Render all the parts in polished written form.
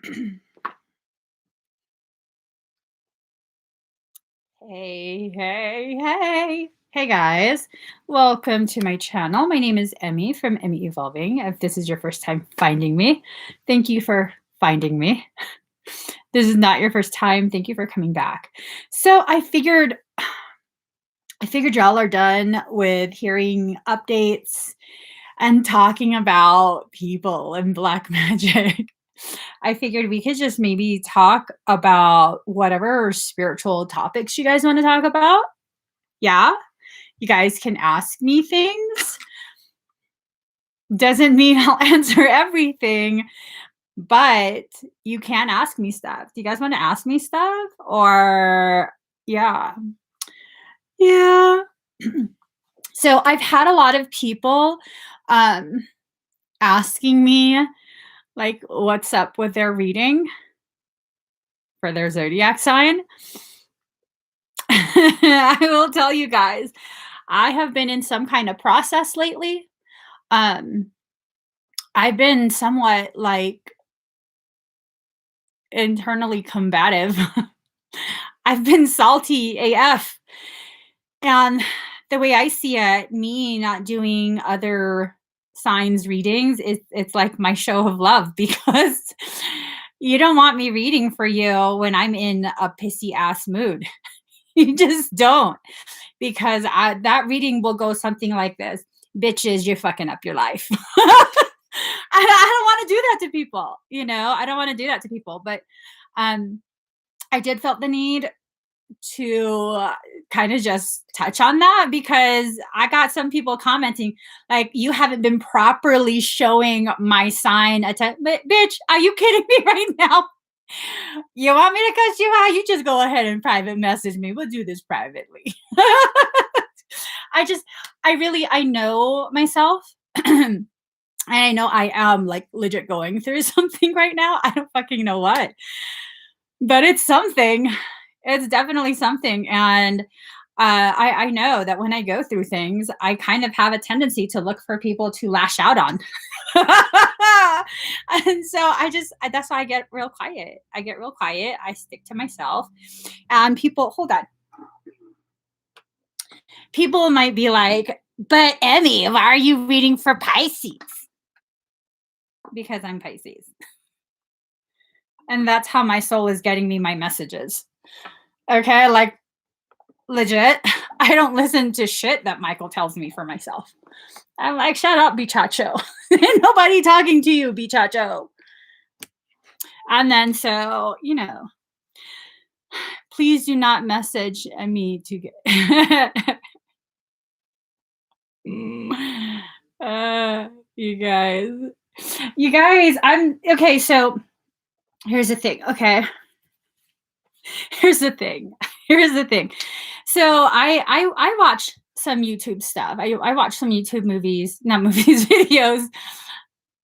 Hey, hey, hey. Hey guys, welcome to my channel. My name is Emmie from Emmie Evolving. If this is your first time finding me, thank you for finding me. This is not your first time. Thank you for coming back. So I figured y'all are done with hearing updates and talking about people and black magic. I figured we could just maybe talk about whatever spiritual topics you guys want to talk about. Yeah, you guys can ask me things. Doesn't mean I'll answer everything, but you can ask me stuff. Do you guys want to ask me stuff? Or, yeah. Yeah. So I've had a lot of people um, asking me, like, what's up with their reading for their zodiac sign. I will tell you guys, I have been in some kind of process lately. Um, I've been somewhat like internally combative. I've been salty AF. And the way I see it, me not doing other signs readings, it's like my show of love because you don't want me reading for you when I'm in a pissy ass mood. You just don't. Because that reading will go something like this. Bitches, you're fucking up your life. I don't want to do that to people. I don't want to do that to people. But I did felt the need to kind of just touch on that because I got some people commenting like, you haven't been properly showing my sign attention. But bitch, are you kidding me right now? You want me to cuss you out? You just go ahead and private message me. We'll do this privately. I know myself. And I know I am like legit going through something right now. I don't fucking know what, but it's something. It's definitely something. And I know that when I go through things, I kind of have a tendency to look for people to lash out on. And so that's why I get real quiet. I get real quiet. I stick to myself. And hold on. People might be like, but Emmie, why are you reading for Pisces? Because I'm Pisces. And that's how my soul is getting me my messages. Okay, like legit. I don't listen to shit that Michael tells me for myself. I'm like, shut up, bichacho. Ain't nobody talking to you, bichacho. And then so, please do not message me to get you guys. I'm okay. So here's the thing. Okay. Here's the thing. So I watch some YouTube stuff. I watch some YouTube movies, not movies, videos.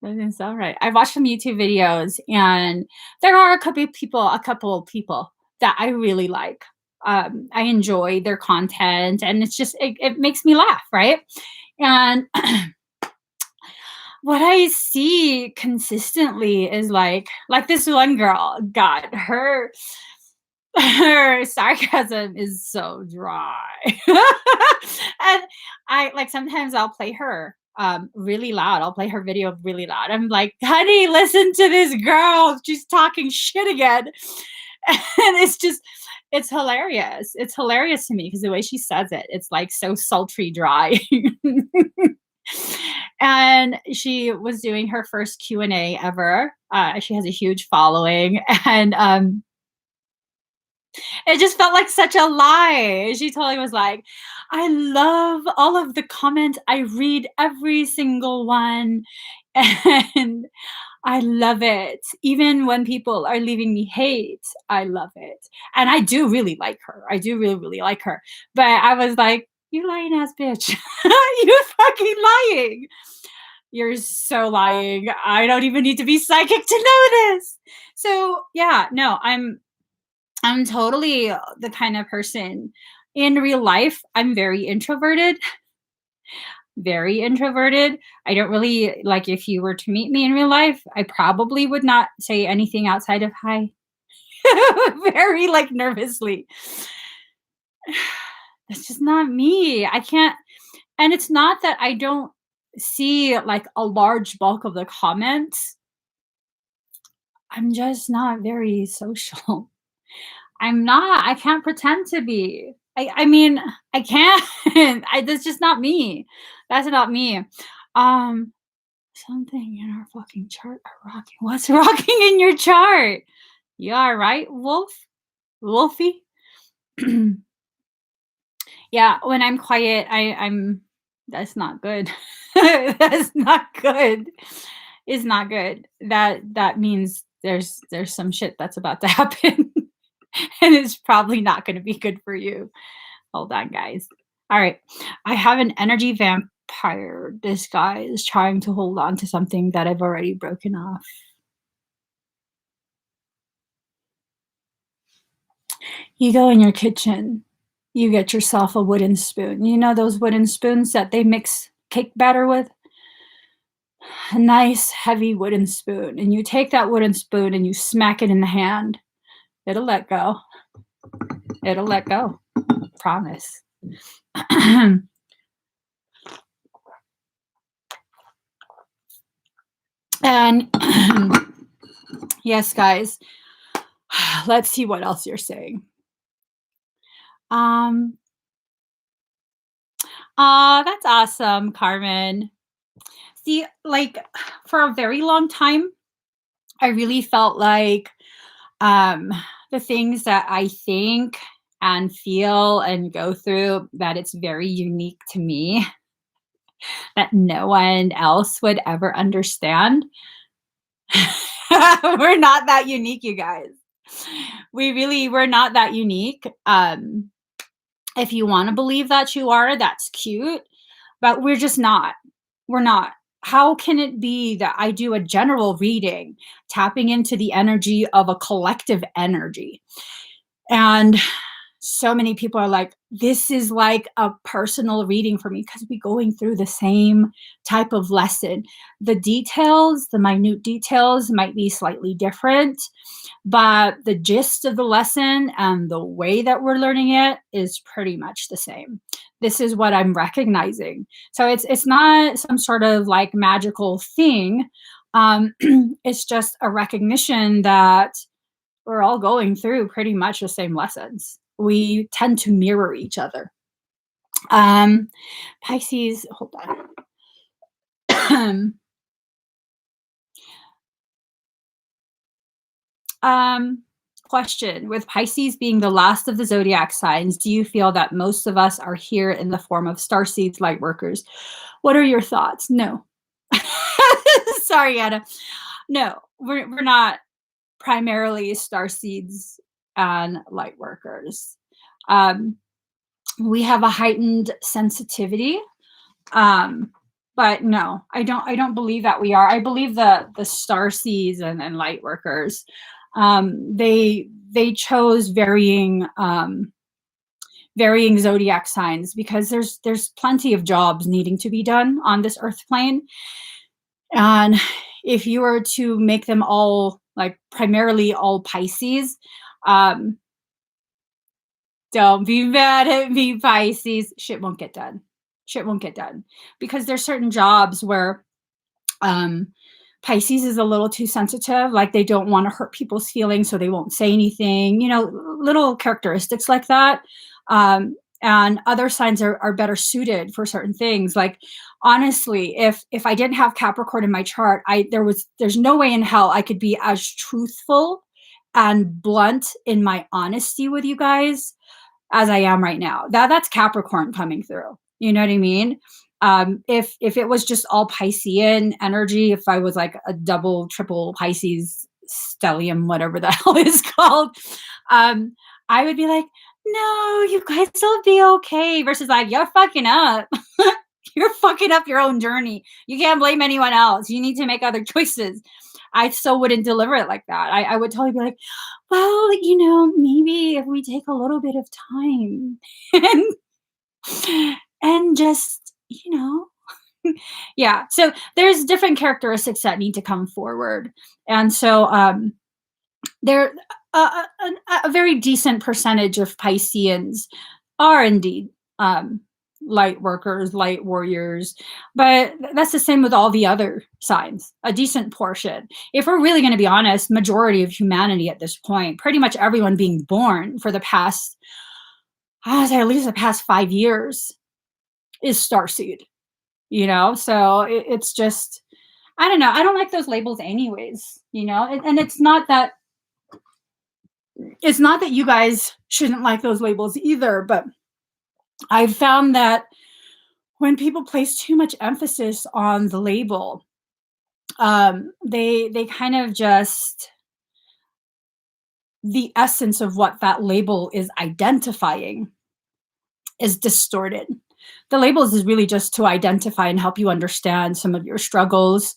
That doesn't sound right. I watched some YouTube videos, and there are a couple people that I really like. I enjoy their content, and it makes me laugh, right? And what I see consistently is like this one girl, God, her sarcasm is so dry. And I like sometimes I'll play her really loud. I'll play her video really loud. I'm like, honey, listen to this girl. She's talking shit again. And it's hilarious. It's hilarious to me because the way she says it, it's like so sultry dry. And she was doing her first Q&A ever. She has a huge following, and it just felt like such a lie. She totally was like, I love all of the comments. I read every single one. And I love it. Even when people are leaving me hate, I love it. And I do really like her. I do really, really like her. But I was like, you lying ass bitch. You fucking lying. You're so lying. I don't even need to be psychic to know this. So yeah, no, I'm totally the kind of person in real life. I'm very introverted. very introverted. I don't really like if you were to meet me in real life, I probably would not say anything outside of hi. Very like nervously. That's just not me. I can't, and it's not that I don't see like a large bulk of the comments. I'm just not very social. I can't pretend to be. I mean, I can't. That's just not me. That's not me. Um, Something in our fucking chart are rocking. What's rocking in your chart? You all right, Wolf? Wolfie? Yeah, when I'm quiet, I'm that's not good. That's not good. It's not good. That means there's some shit that's about to happen. And it's probably not gonna be good for you. Hold on, guys. All right. I have an energy vampire. This guy is trying to hold on to something that I've already broken off. You go in your kitchen, you get yourself a wooden spoon. You know those wooden spoons that they mix cake batter with? A nice heavy wooden spoon. And you take that wooden spoon and you smack it in the hand. It'll let go. It'll let go. Promise. And yes, guys, let's see what else you're saying. Um, that's awesome, Carmen. See, like for a very long time, I really felt like um the things that I think and feel and go through, that it's very unique to me, that no one else would ever understand. We're not that unique, you guys. We're not that unique. If you want to believe that you are, that's cute, but we're just not. We're not. How can it be that I do a general reading, tapping into the energy of a collective energy? And so many people are like, this is like a personal reading for me because we're going through the same type of lesson. The details, the minute details might be slightly different, but the gist of the lesson and the way that we're learning it is pretty much the same. This is what I'm recognizing. So it's not some sort of like magical thing. It's just a recognition that we're all going through pretty much the same lessons. We tend to mirror each other. Pisces, hold on. Question: with Pisces being the last of the zodiac signs, do you feel that most of us are here in the form of starseeds, light workers? What are your thoughts? No. Sorry, Anna. No, we're not primarily starseeds and light workers. We have a heightened sensitivity. But no, I don't believe that we are. I believe the starseeds and light workers, they chose varying zodiac signs because there's plenty of jobs needing to be done on this earth plane. And if you were to make them all like primarily all Pisces, don't be mad at me, Pisces. Shit won't get done. Shit won't get done because there's certain jobs where Pisces is a little too sensitive. Like they don't want to hurt people's feelings, so they won't say anything. You know, little characteristics like that. And other signs are better suited for certain things. Like honestly, if I didn't have Capricorn in my chart, there's no way in hell I could be as truthful and blunt in my honesty with you guys as I am right now. That's Capricorn coming through. You know what I mean? If it was just all Piscean energy, if I was like a double, triple Pisces stellium, whatever the hell it's called, I would be like, no, you guys will be okay. Versus like, you're fucking up. You're fucking up your own journey. You can't blame anyone else. You need to make other choices. I still wouldn't deliver it like that. I would totally be like, well, maybe if we take a little bit of time and just, Yeah. So there's different characteristics that need to come forward. And so there a very decent percentage of Pisceans are indeed um, light workers, light warriors, but that's the same with all the other signs. A decent portion. If we're really going to be honest, majority of humanity at this point, pretty much everyone being born for the past, I would say at least the past 5 years, is starseed. So it's just I don't know. I don't like those labels anyways. And it's not that you guys shouldn't like those labels either, but I've found that when people place too much emphasis on the label, they kind of just the essence of what that label is identifying is distorted. The labels is really just to identify and help you understand some of your struggles,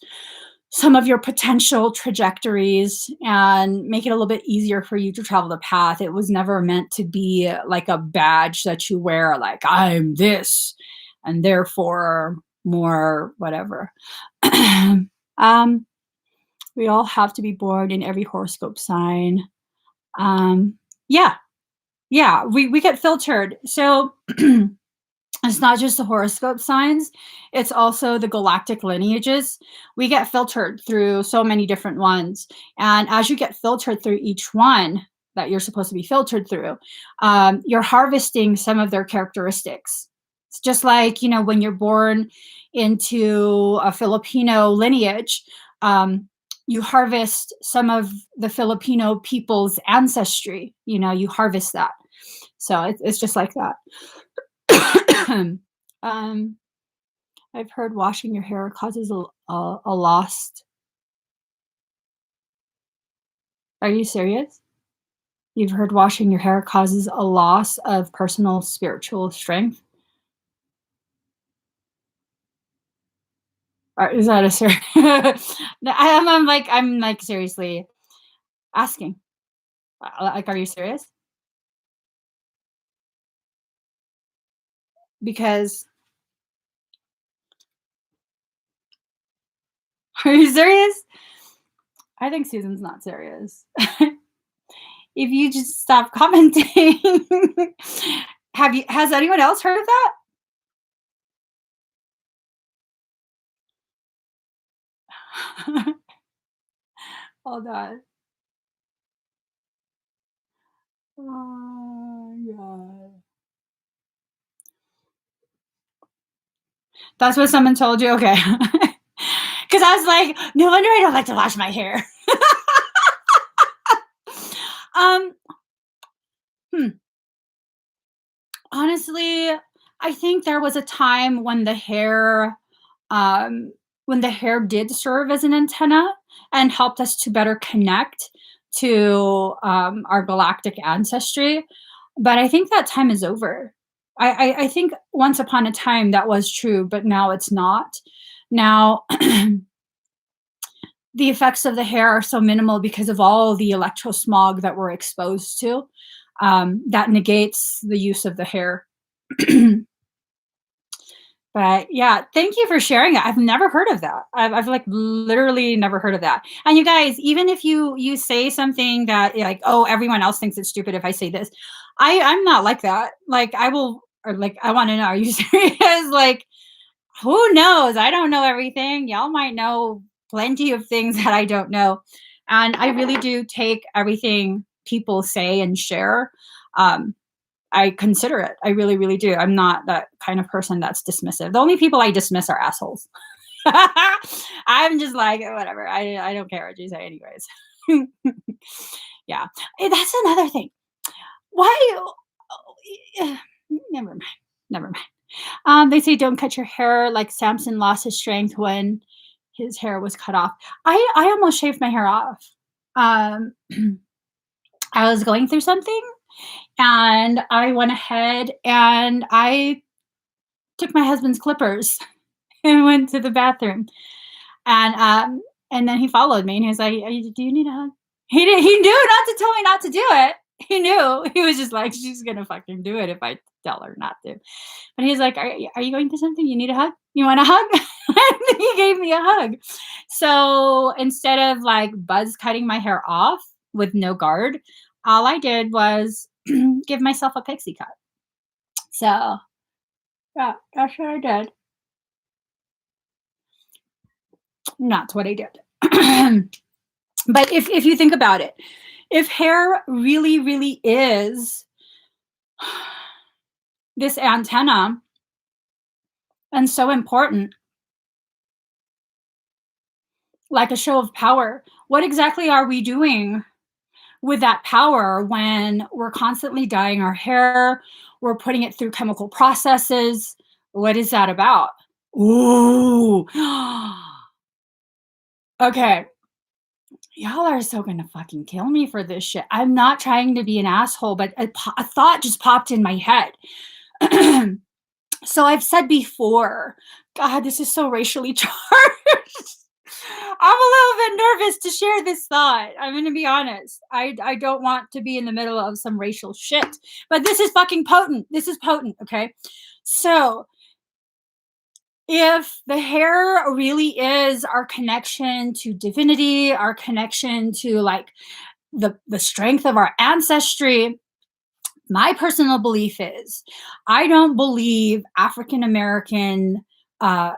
some of your potential trajectories, and make it a little bit easier for you to travel the path. It was never meant to be like a badge that you wear, like, I'm this, and therefore more whatever. um, we all have to be born in every horoscope sign. Um, yeah, yeah, we get filtered. So it's not just the horoscope signs, it's also the galactic lineages. We get filtered through so many different ones. And as you get filtered through each one that you're supposed to be filtered through, you're harvesting some of their characteristics. It's just like, when you're born into a Filipino lineage, you harvest some of the Filipino people's ancestry. You harvest that. So it's just like that. um, I've heard washing your hair causes a loss. Are you serious? You've heard washing your hair causes a loss of personal spiritual strength? Or is that a serious? I'm like seriously asking. Like, are you serious? Because are you serious? I think Susan's not serious. If you just stop commenting. Has anyone else heard of that? Hold on. Oh, God. That's what someone told you? Okay. Because I was like, no wonder I don't like to wash my hair. um, hmm. Honestly, I think there was a time um, when the hair did serve as an antenna and helped us to better connect to our galactic ancestry. But I think that time is over. I think once upon a time that was true, but now it's not. Now, the effects of the hair are so minimal because of all the electrosmog that we're exposed to. That negates the use of the hair. But yeah, thank you for sharing it. I've never heard of that. I've like literally never heard of that. And you guys, even if you say something that like, oh, everyone else thinks it's stupid if I say this, I'm not like that. Like I will, or like I want to know, are you serious? Like who knows? I don't know everything. Y'all might know plenty of things that I don't know. And I really do take everything people say and share. Um, I consider it. I really, really do. I'm not that kind of person that's dismissive. The only people I dismiss are assholes. I'm just like, whatever. I don't care what you say, anyways. Yeah. That's another thing. Why? Never mind. Never mind. They say don't cut your hair like Samson lost his strength when his hair was cut off. I almost shaved my hair off. Um, I was going through something and I went ahead and I took my husband's clippers and went to the bathroom. And then he followed me and he was like, do you need a hug? He knew not to tell me not to do it. He knew. He was just like, she's gonna fucking do it if I tell her not to. But he's like, are you going to something? You need a hug? You want a hug? And he gave me a hug. So instead of like buzz cutting my hair off with no guard, all I did was give myself a pixie cut. So yeah, that's what I did. That's what I did. But if you think about it, if hair really, really is this antenna and so important, like a show of power, what exactly are we doing with that power when we're constantly dyeing our hair, we're putting it through chemical processes? What is that about? Ooh. Okay. Y'all are so gonna fucking kill me for this shit. I'm not trying to be an asshole, but a thought just popped in my head. So I've said before, God, this is so racially charged. I'm a little bit nervous to share this thought. I'm going to be honest. I don't want to be in the middle of some racial shit, but this is fucking potent. This is potent, okay? So if the hair really is our connection to divinity, our connection to like the strength of our ancestry, my personal belief is I don't believe African American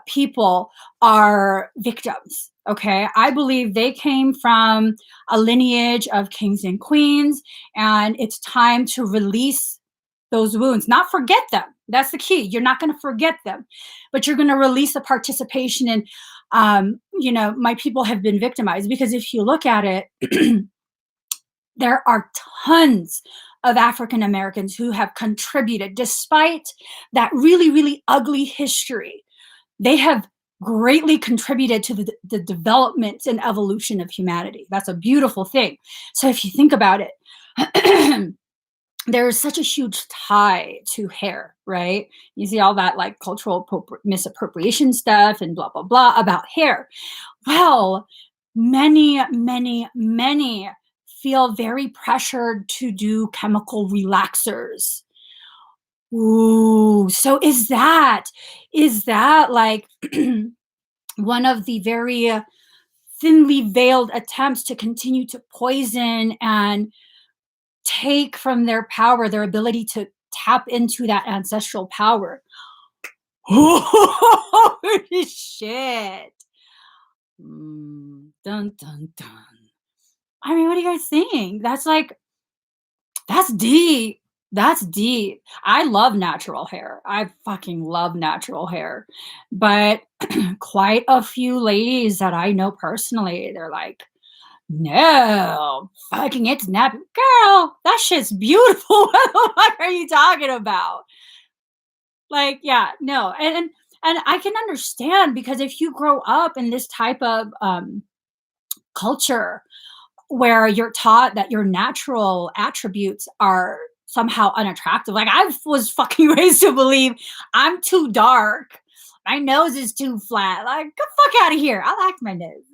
people are victims. Okay. I believe they came from a lineage of kings and queens, and it's time to release those wounds, not forget them. That's the key. You're not going to forget them, but you're going to release the participation in, my people have been victimized. Because if you look at it, there are tons of African Americans who have contributed despite that really, really ugly history. They have greatly contributed to the development and evolution of humanity. That's a beautiful thing. So if you think about it, there is such a huge tie to hair, right? You see all that like cultural misappropriation stuff and blah, blah, blah about hair. Well, many, many, many feel very pressured to do chemical relaxers. Ooh, so is that like one of the very thinly veiled attempts to continue to poison and take from their power, their ability to tap into that ancestral power? Holy shit. Dun dun dun. I mean, what do you guys think? That's deep. That's deep. I love natural hair. I fucking love natural hair. But quite a few ladies that I know personally, they're like, no, fucking it's nappy. Girl, that shit's beautiful. What the fuck are you talking about? Like, yeah, no. And I can understand, because if you grow up in this type of culture where you're taught that your natural attributes are somehow unattractive. Like I was fucking raised to believe I'm too dark. My nose is too flat. Like, get the fuck out of here. I like my nose.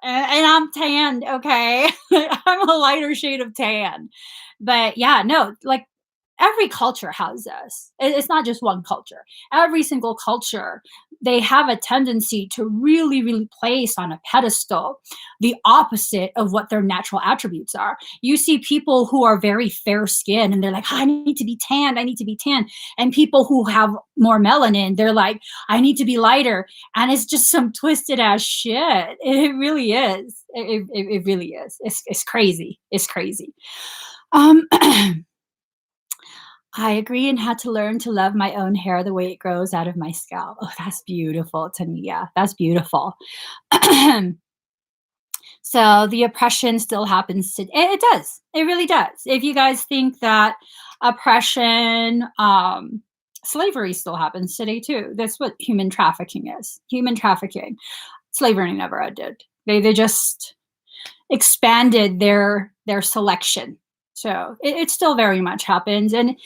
And I'm tanned, okay? I'm a lighter shade of tan. But yeah, no, like every culture has this. It's not just one culture. Every single culture, they have a tendency to really, really place on a pedestal the opposite of what their natural attributes are. You see people who are very fair skinned and they're like, "Oh, I need to be tanned. I need to be tanned." And people who have more melanin, they're like, "I need to be lighter." And it's just some twisted ass shit. It really is. It really is. It's crazy. It's crazy. Um, I agree and had to learn to love my own hair the way it grows out of my scalp. Oh, that's beautiful, Tania. That's beautiful. So the oppression still happens today. It does. It really does. If you guys think that oppression, slavery still happens today too. That's what human trafficking is. Human trafficking. Slavery never did. They just expanded their selection. So it still very much happens. And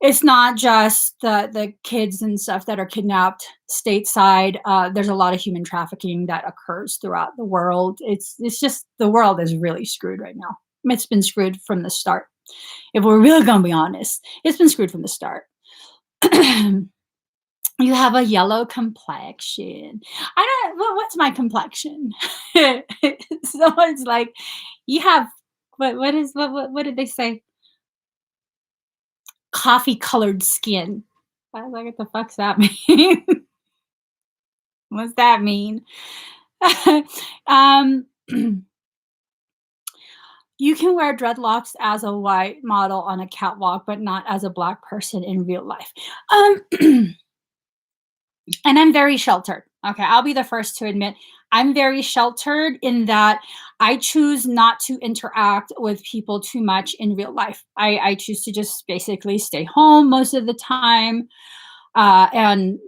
it's not just the kids and stuff that are kidnapped stateside. There's a lot of human trafficking that occurs throughout the world. It's just the world is really screwed right now. It's been screwed from the start. If we're really gonna be honest, it's been screwed from the start. You have a yellow complexion. I don't what's my complexion? Someone's like, "You have" what did they say? "Coffee colored skin." I was like, "What the fuck's that mean?" What's that mean? Um, you can wear dreadlocks as a white model on a catwalk, but not as a black person in real life. Um And I'm very sheltered. Okay, I'll be the first to admit I'm very sheltered in that I choose not to interact with people too much in real life. I choose to just basically stay home most of the time. And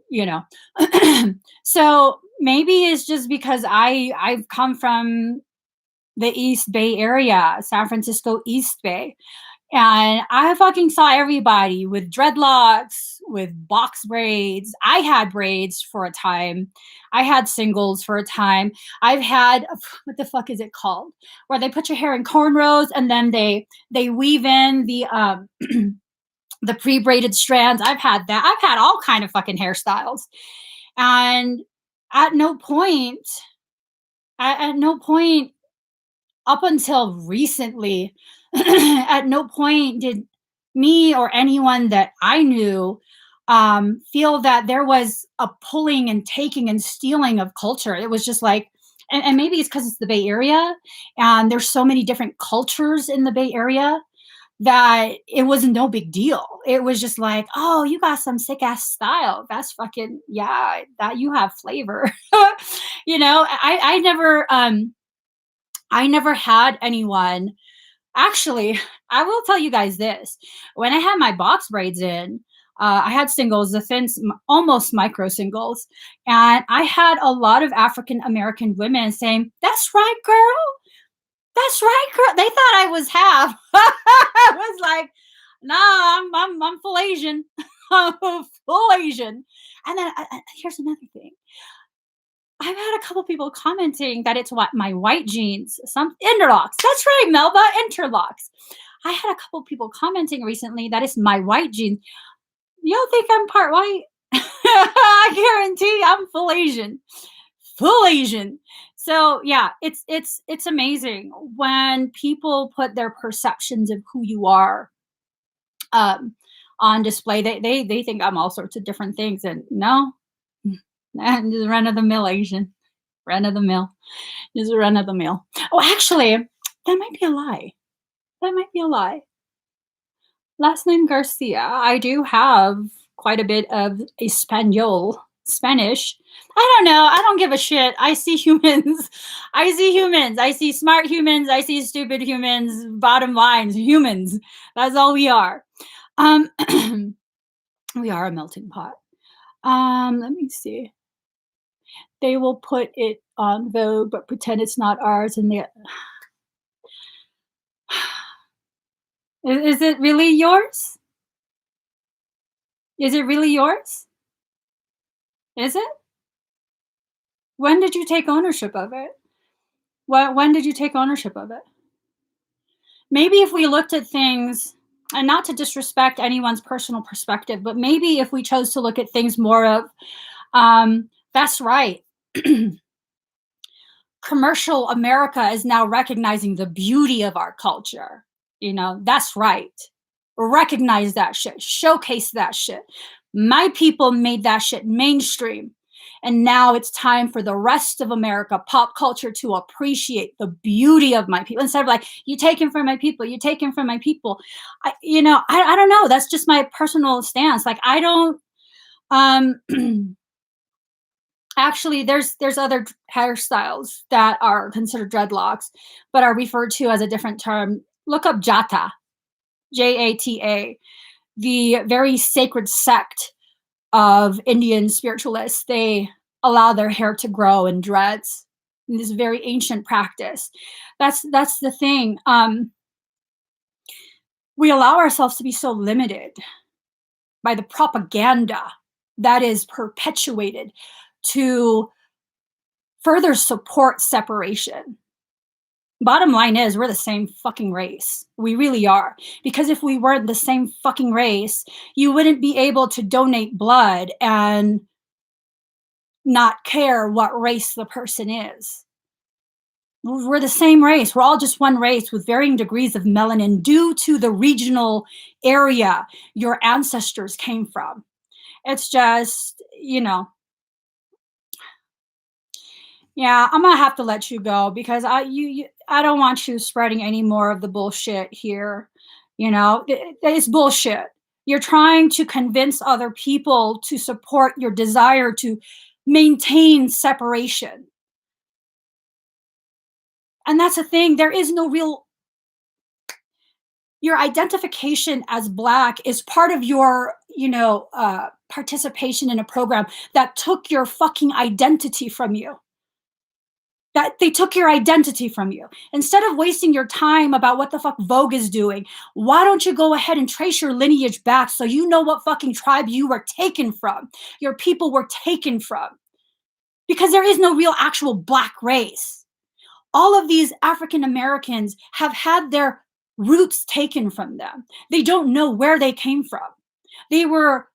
so maybe it's just because I've come from the East Bay area, San Francisco East Bay. And I fucking saw everybody with dreadlocks, with box braids. I had braids for a time. I had singles for a time. I've had what the fuck is it called? Where they put your hair in cornrows and then they weave in the the pre-braided strands. I've had that. I've had all kind of fucking hairstyles. And at no point, at no point up until recently, at no point did me or anyone that I knew feel that there was a pulling and taking and stealing of culture. It was just like, and maybe it's because it's the Bay Area and there's so many different cultures in the Bay Area that it was no big deal. It was just like, oh, you got some sick ass style. That's fucking, yeah, that you have flavor. I never had anyone. Actually, I will tell you guys this. When I had my box braids in, I had singles, the thin, almost micro singles, and I had a lot of African American women saying, "That's right, girl. That's right, girl." They thought I was half. I was like, "Nah, I'm full Asian, full Asian." And then here's another thing. I've had a couple people commenting that it's what my white jeans, some interlocks. That's right, Melba, interlocks. I had a couple people commenting recently that it's my white jeans. Y'all think I'm part white? I guarantee I'm full Asian. Full Asian. So yeah, it's amazing when people put their perceptions of who you are um, on display. They think I'm all sorts of different things, and no, I'm just run of the mill Asian. Run of the mill. Just run of the mill. Oh, actually, that might be a lie. That might be a lie. Last name Garcia. I do have quite a bit of Espanol, Spanish. I don't know. I don't give a shit. I see humans. I see humans. I see smart humans. I see stupid humans. Bottom lines, humans. That's all we are. Um, we are a melting pot. Let me see. They will put it on Vogue, but pretend it's not ours, and they is it really yours? Is it really yours? Is it? When did you take ownership of it? When did you take ownership of it? Maybe if we looked at things, and not to disrespect anyone's personal perspective, but maybe if we chose to look at things more of, that's right. Commercial America is now recognizing the beauty of our culture. That's right. Recognize that shit. Showcase that shit. My people made that shit mainstream. And now it's time for the rest of America, pop culture, to appreciate the beauty of my people instead of like, you taken from my people, you taken from my people. I don't know. That's just my personal stance. Like, I don't, actually, there's other hairstyles that are considered dreadlocks, but are referred to as a different term. Look up Jata, Jata, the very sacred sect of Indian spiritualists. They allow their hair to grow in dreads. In this very ancient practice. That's the thing. We allow ourselves to be so limited by the propaganda that is perpetuated to further support separation. Bottom line is we're the same fucking race. We really are. Because if we weren't the same fucking race, you wouldn't be able to donate blood and not care what race the person is. We're the same race. We're all just one race with varying degrees of melanin due to the regional area your ancestors came from. It's just, yeah, I'm gonna have to let you go because I don't want you spreading any more of the bullshit here. It's bullshit. You're trying to convince other people to support your desire to maintain separation. And that's the thing. There is no real. Your identification as Black is part of your, participation in a program that took your fucking identity from you. That they took your identity from you. Instead of wasting your time about what the fuck Vogue is doing, why don't you go ahead and trace your lineage back so you know what fucking tribe you were taken from, your people were taken from? Because there is no real actual Black race. All of these African Americans have had their roots taken from them. They don't know where they came from. They were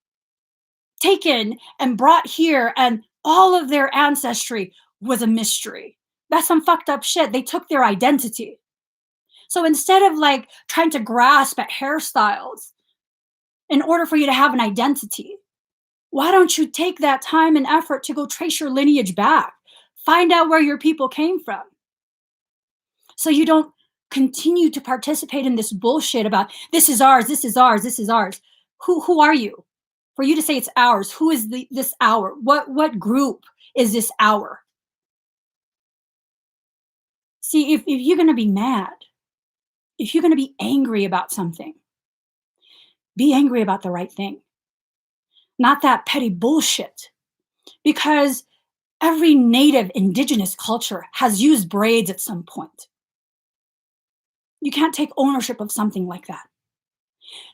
taken and brought here, and all of their ancestry was a mystery. That's some fucked up shit. They took their identity. So instead of trying to grasp at hairstyles in order for you to have an identity, why don't you take that time and effort to go trace your lineage back? Find out where your people came from. So you don't continue to participate in this bullshit about this is ours, this is ours, this is ours. Who are you? For you to say it's ours, who is this our? What group is this our? See, if you're going to be mad, if you're going to be angry about something, be angry about the right thing, not that petty bullshit. Because every native indigenous culture has used braids at some point. You can't take ownership of something like that.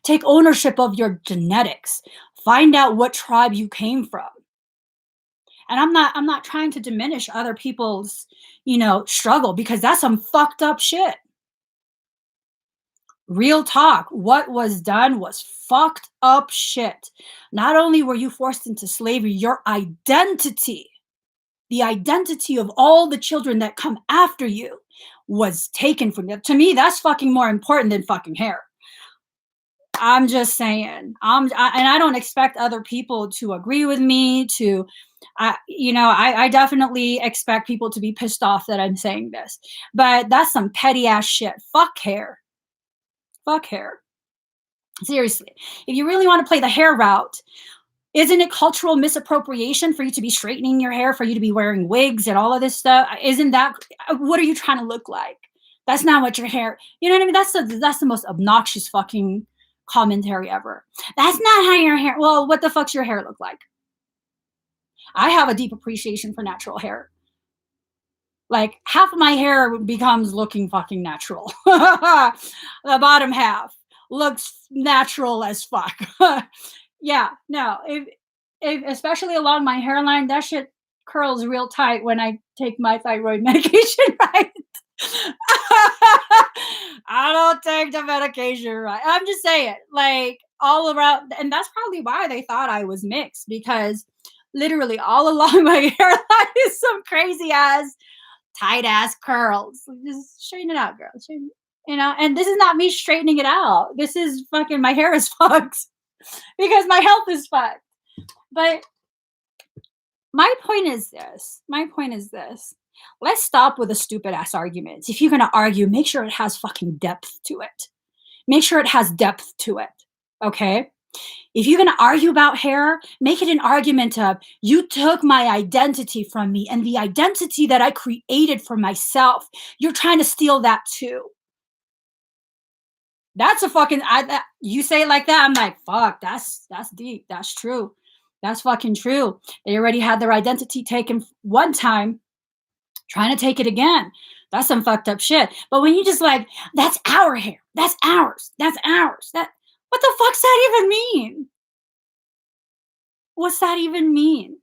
Take ownership of your genetics. Find out what tribe you came from. And I'm not trying to diminish other people's, struggle, because that's some fucked up shit. Real talk. What was done was fucked up shit. Not only were you forced into slavery, your identity, the identity of all the children that come after you, was taken from you. To me, that's fucking more important than fucking hair. I'm just saying. And I don't expect other people to agree with me. I definitely expect people to be pissed off that I'm saying this, but that's some petty ass shit. Fuck hair. Fuck hair. Seriously, if you really want to play the hair route, isn't it cultural misappropriation for you to be straightening your hair, for you to be wearing wigs and all of this stuff? Isn't that, what are you trying to look like? That's not what your hair, you know what I mean? That's the most obnoxious fucking commentary ever. That's not how your hair, well, what the fuck's your hair look like? I have a deep appreciation for natural hair. Like half of my hair becomes looking fucking natural. The bottom half looks natural as fuck. Yeah, no, if especially along my hairline, that shit curls real tight when I take my thyroid medication, right? I don't take the medication, right? I'm just saying, all around, and that's probably why they thought I was mixed, because literally all along my hairline is some crazy ass, tight ass curls. Just straighten it out, girl. And this is not me straightening it out. This is fucking, my hair is fucked because my health is fucked. But my point is this. Let's stop with the stupid ass arguments. If you're going to argue, make sure it has fucking depth to it. Make sure it has depth to it. Okay? If you're going to argue about hair, make it an argument of, you took my identity from me and the identity that I created for myself, you're trying to steal that too. That's a fucking, you say it like that, I'm like, fuck, that's deep. That's true. That's fucking true. They already had their identity taken one time, trying to take it again. That's some fucked up shit. But when you just that's our hair. That's ours. That's ours. What the fuck's that even mean? What's that even mean?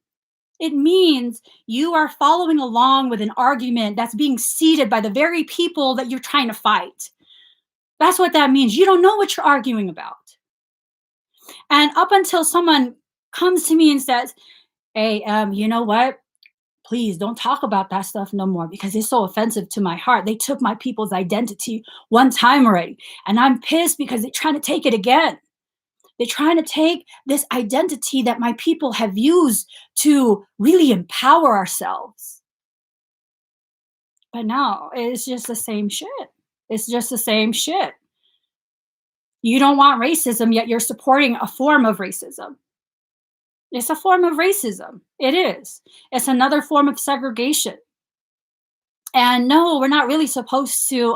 It means you are following along with an argument that's being seeded by the very people that you're trying to fight. That's what that means. You don't know what you're arguing about. And up until someone comes to me and says, "Hey, you know what? Please don't talk about that stuff no more because it's so offensive to my heart. They took my people's identity one time already, and I'm pissed because they're trying to take it again. They're trying to take this identity that my people have used to really empower ourselves." But no, it's just the same shit. It's just the same shit. You don't want racism, yet you're supporting a form of racism. It's a form of racism. It is. It's another form of segregation. And no, we're not really supposed to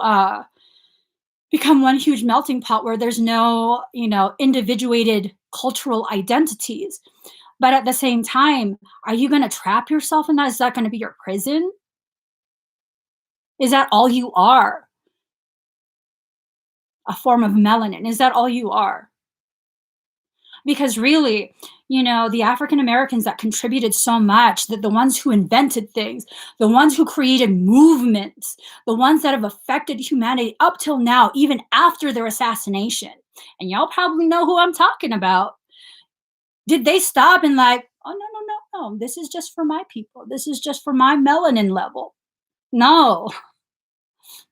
become one huge melting pot where there's no, individuated cultural identities. But at the same time, are you going to trap yourself in that? Is that going to be your prison? Is that all you are? A form of melanin? Is that all you are? Because really, the African Americans that contributed so much, that the ones who invented things, the ones who created movements, the ones that have affected humanity up till now, even after their assassination. And y'all probably know who I'm talking about. Did they stop and like, oh, no, no, no, no, this is just for my people. This is just for my melanin level. No,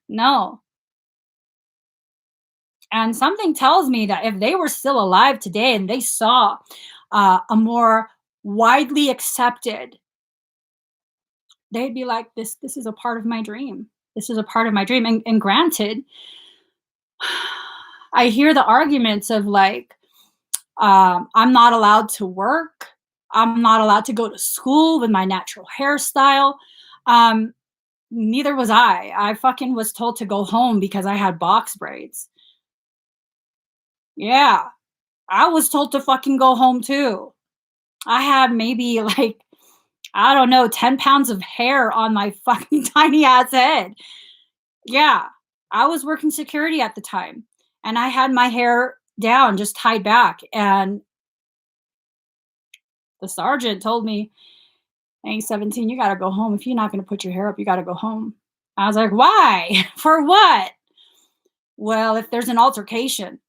no. And something tells me that if they were still alive today and they saw a more widely accepted, they'd be like, this is a part of my dream. This is a part of my dream. And granted, I hear the arguments of like, I'm not allowed to work. I'm not allowed to go to school with my natural hairstyle. Um, Neither was I. I fucking was told to go home because I had box braids. Yeah, I was told to fucking go home too. I had maybe like, I don't know, 10 pounds of hair on my fucking tiny ass head. Yeah, I was working security at the time and I had my hair down, just tied back. And the sergeant told me, "Hey, 17, you got to go home. If you're not going to put your hair up, you got to go home." I was like, "Why? For what?" "Well, if there's an altercation."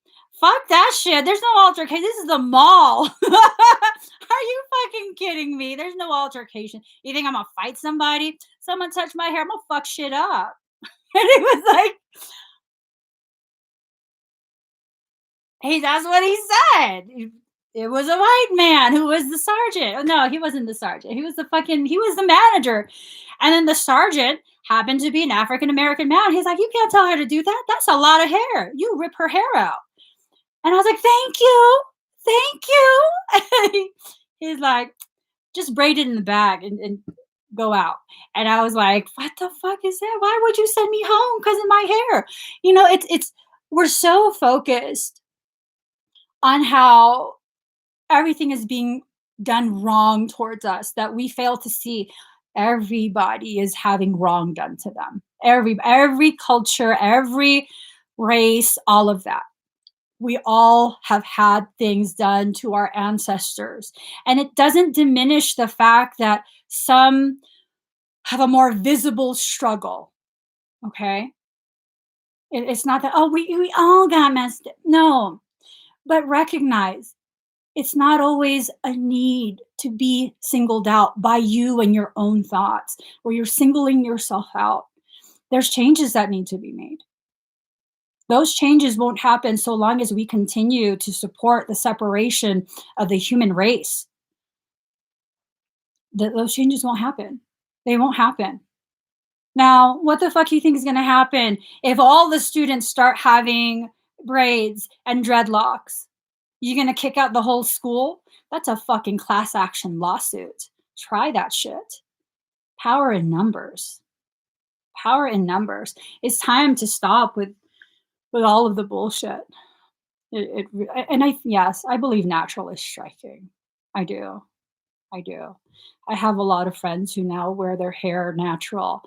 Fuck that shit. There's no altercation. This is the mall. Are you fucking kidding me? There's no altercation. You think I'm gonna fight somebody? Someone touch my hair, I'm gonna fuck shit up. And he was like, hey, that's what he said. It was a white man who was the sergeant. Oh, no, he wasn't the sergeant. He was the manager. And then the sergeant happened to be an African American man. He's like, "You can't tell her to do that. That's a lot of hair. You rip her hair out." And I was like, "Thank you. Thank you." And he's like, "Just braid it in the bag and go out." And I was like, "What the fuck is that? Why would you send me home because of my hair?" It's we're so focused on how everything is being done wrong towards us that we fail to see everybody is having wrong done to them. Every culture, every race, all of that. We all have had things done to our ancestors. And it doesn't diminish the fact that some have a more visible struggle. Okay. It's not that, oh, we all got messed up. No, but recognize it's not always a need to be singled out by you and your own thoughts, where you're singling yourself out. There's changes that need to be made. Those changes won't happen so long as we continue to support the separation of the human race. Those changes won't happen. They won't happen. Now, what the fuck do you think is going to happen if all the students start having braids and dreadlocks? You going to kick out the whole school? That's a fucking class action lawsuit. Try that shit. Power in numbers. Power in numbers. It's time to stop with all of the bullshit. Yes, I believe natural is striking. I do. I do. I have a lot of friends who now wear their hair natural,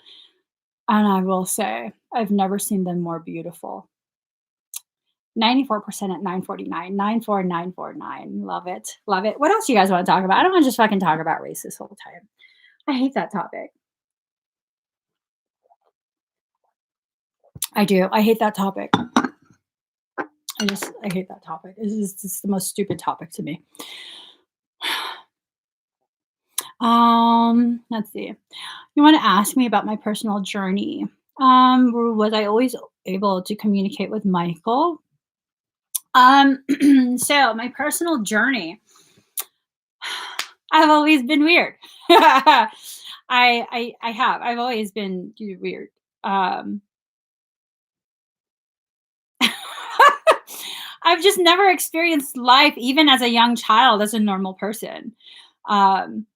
and I will say I've never seen them more beautiful. 94% at 9:49. 94949. Love it. Love it. What else do you guys want to talk about? I don't want to just fucking talk about race this whole time. I hate that topic. I do. I hate that topic. I hate that topic. It's the most stupid topic to me. Let's see. You want to ask me about my personal journey? Was I always able to communicate with Michael? So my personal journey, I've always been weird. I have. I've always been weird. Um, I've just never experienced life, even as a young child, as a normal person. Um,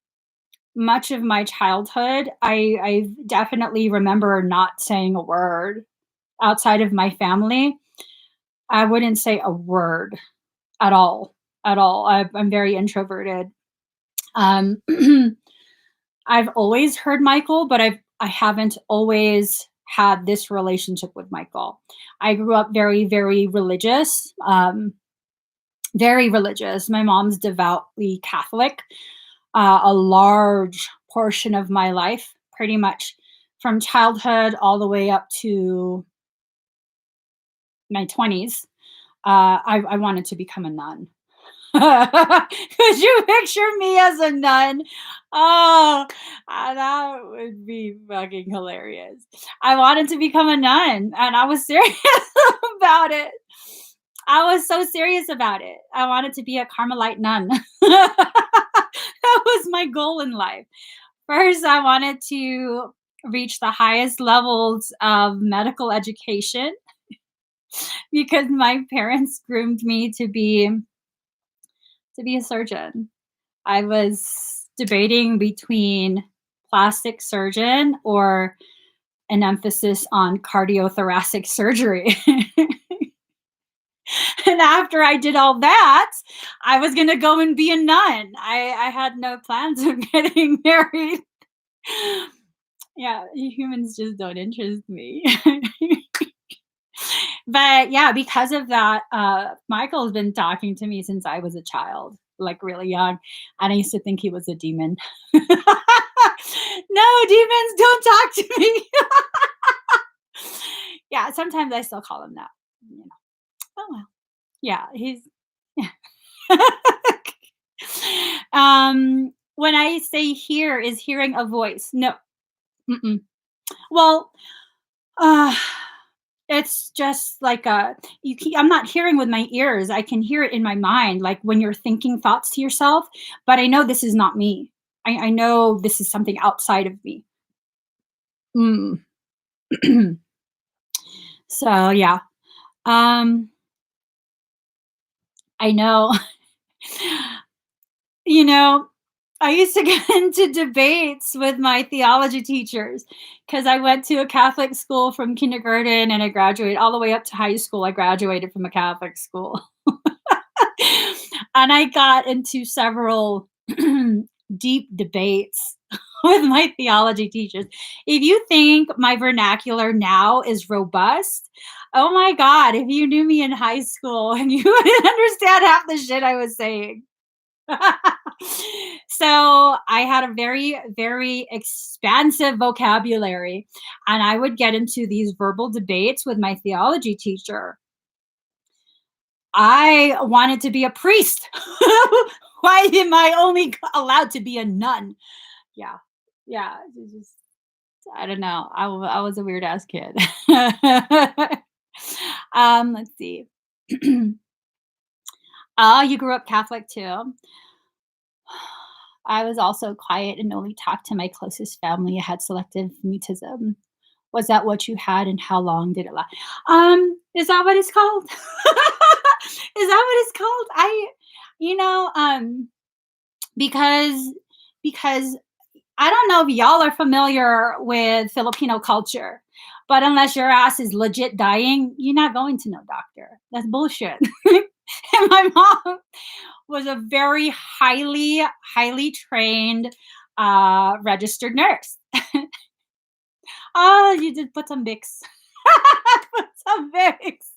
Much of my childhood, I definitely remember not saying a word outside of my family. I wouldn't say a word at all, at all. I'm very introverted. Um, I've always heard Michael, but I haven't always had this relationship with Michael. I grew up very, very religious. Very religious. My mom's devoutly Catholic. A large portion of my life, pretty much from childhood all the way up to my 20s, I wanted to become a nun. Could you picture me as a nun? Oh, that would be fucking hilarious. I wanted to become a nun and I was serious about it. I was so serious about it. I wanted to be a Carmelite nun. That was my goal in life. First, I wanted to reach the highest levels of medical education because my parents groomed me to be a surgeon. I was debating between plastic surgeon or an emphasis on cardiothoracic surgery. And after I did all that, I was going to go and be a nun. I had no plans of getting married. Yeah, humans just don't interest me. But yeah, because of that, Michael's been talking to me since I was a child, like really young. And I used to think he was a demon. No, demons don't talk to me. Yeah, sometimes I still call him that. You know. Oh well. Yeah, he's yeah. When I say hear, is hearing a voice? No. Mm-mm. Well, uh, it's just like I'm not hearing with my ears. I can hear it in my mind, like when you're thinking thoughts to yourself. But I know this is not me. I know this is something outside of me. Mm. So yeah, um, I know. You know, I used to get into debates with my theology teachers because I went to a Catholic school from kindergarten and I graduated all the way up to high school. I graduated from a Catholic school. And I got into several deep debates with my theology teachers. If you think my vernacular now is robust, oh my God, if you knew me in high school and you wouldn't understand half the shit I was saying. So I had a very, very expansive vocabulary, and I would get into these verbal debates with my theology teacher. I wanted to be a priest. Why am I only allowed to be a nun? Yeah, yeah. I don't know. I was a weird ass kid. Let's see. Oh, you grew up Catholic too. I was also quiet and only talked to my closest family. I had selective mutism. Was that what you had, and how long did it last? Is that what it's called? Is that what it's called? You know, because because I don't know if y'all are familiar with Filipino culture, but unless your ass is legit dying, you're not going to no doctor. That's bullshit. And my mom was a very highly, highly trained registered nurse. Oh, you did put some Vicks. Put some Vicks.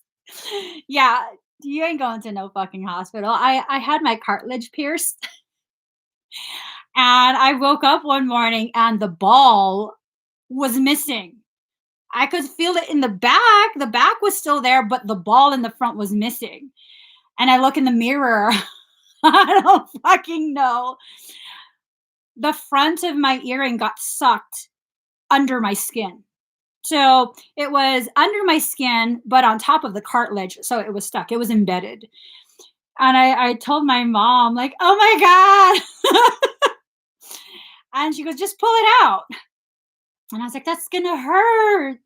Yeah, you ain't going to no fucking hospital. I had my cartilage pierced, and I woke up one morning and the ball was missing. I could feel it in the back. The back was still there, but the ball in the front was missing. And I look in the mirror. I don't fucking know. The front of my earring got sucked under my skin. So it was under my skin, but on top of the cartilage. So it was stuck. It was embedded. And I told my mom, like, oh my God. And she goes, just pull it out. And I was like, that's going to hurt.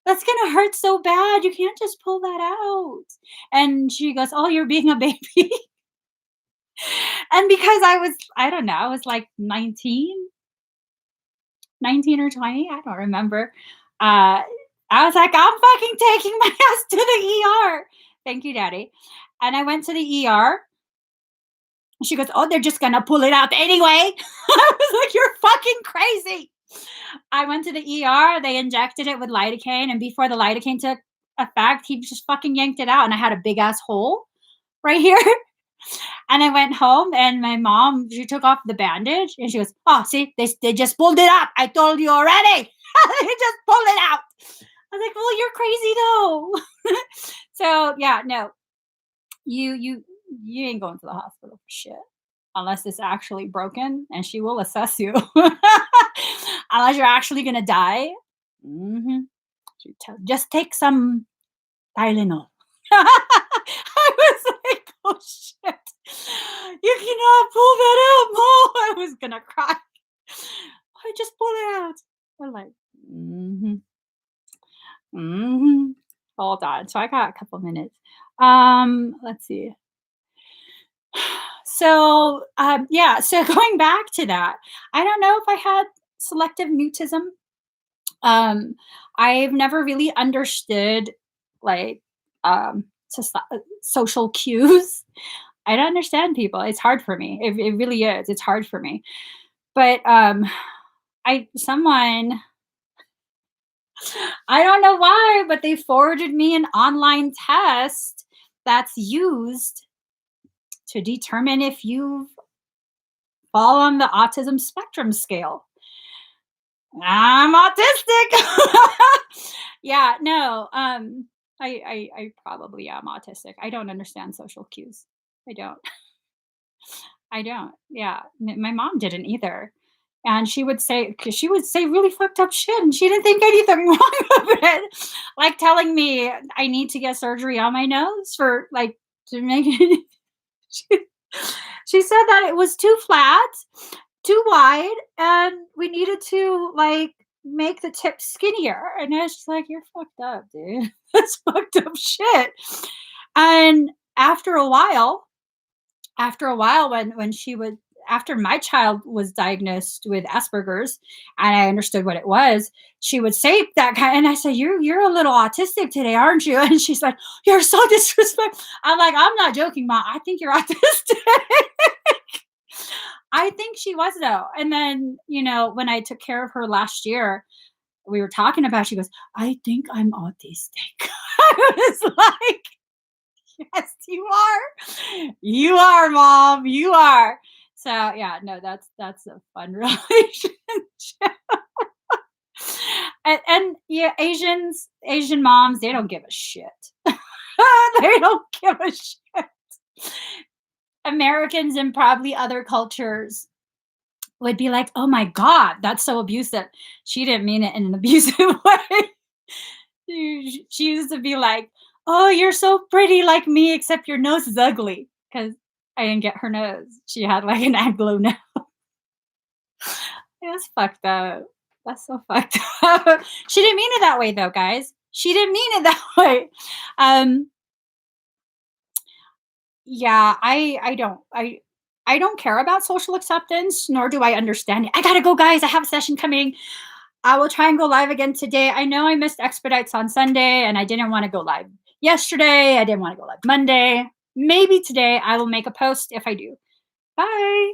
That's going to hurt so bad. You can't just pull that out. And she goes, oh, you're being a baby. And because I don't know, I was like 19 or 20. I don't remember. I was like, I'm fucking taking my ass to the ER. Thank you, Daddy. And I went to the ER. She goes, oh, they're just going to pull it out anyway. I was like, you're fucking crazy. I went to the ER. They injected it with lidocaine. And before the lidocaine took effect, he just fucking yanked it out. And I had a big ass hole right here. And I went home and my mom, she took off the bandage and she goes, oh, see, they just pulled it out. I told you already. They just pulled it out. I was like, well, you're crazy though. So yeah, no, you ain't going to the hospital for shit unless it's actually broken and she will assess you. Unless you're actually gonna die. hmm Just take some Tylenol. I was like, oh shit. You cannot pull that out, Mom. I was gonna cry. I just pull it out. I'm like, mm-hmm. Mm-hmm. Hold on. So I got a couple minutes. Let's see. So yeah, so going back to that, I don't know if I had selective mutism. Um, I've never really understood like social cues. I don't understand people. It's hard for me. It really is. It's hard for me. But I someone I don't know why, but they forwarded me an online test that's used to determine if you fall on the autism spectrum scale. I'm autistic. Yeah, no. I probably am autistic. I don't understand social cues. I don't. I don't. Yeah, my mom didn't either. And she would say, because she would say really fucked up shit, and she didn't think anything wrong of it. Like telling me I need to get surgery on my nose for like to make it. She, she said that it was too flat, too wide, and we needed to like make the tip skinnier. And I was just like, you're fucked up, dude. That's fucked up shit. And after a while when she would after my child was diagnosed with Asperger's and I understood what it was, she would say that kind and I said, you're a little autistic today, aren't you? And she's like, you're so disrespectful. I'm like, I'm not joking, Mom. I think you're autistic. I think she was though. And then, when I took care of her last year, we were talking about, she goes, I think I'm autistic. I was like, yes, you are. You are, Mom. You are. So yeah, no, that's a fun relationship. And yeah, Asian moms, they don't give a shit. They don't give a shit. Americans and probably other cultures would be like, oh my God, that's so abusive. She didn't mean it in an abusive way. She used to be like, oh, you're so pretty like me, except your nose is ugly. Because I didn't get her nose. She had like an Anglo nose. It was fucked up. That's so fucked up. She didn't mean it that way though, guys. She didn't mean it that way. Um, yeah, I don't care about social acceptance, nor do I understand it. I gotta go, guys. I have a session coming. I will try and go live again today. I know I missed expedites on Sunday and I didn't want to go live yesterday. I didn't want to go live Monday. Maybe today I will make a post if I do. Bye.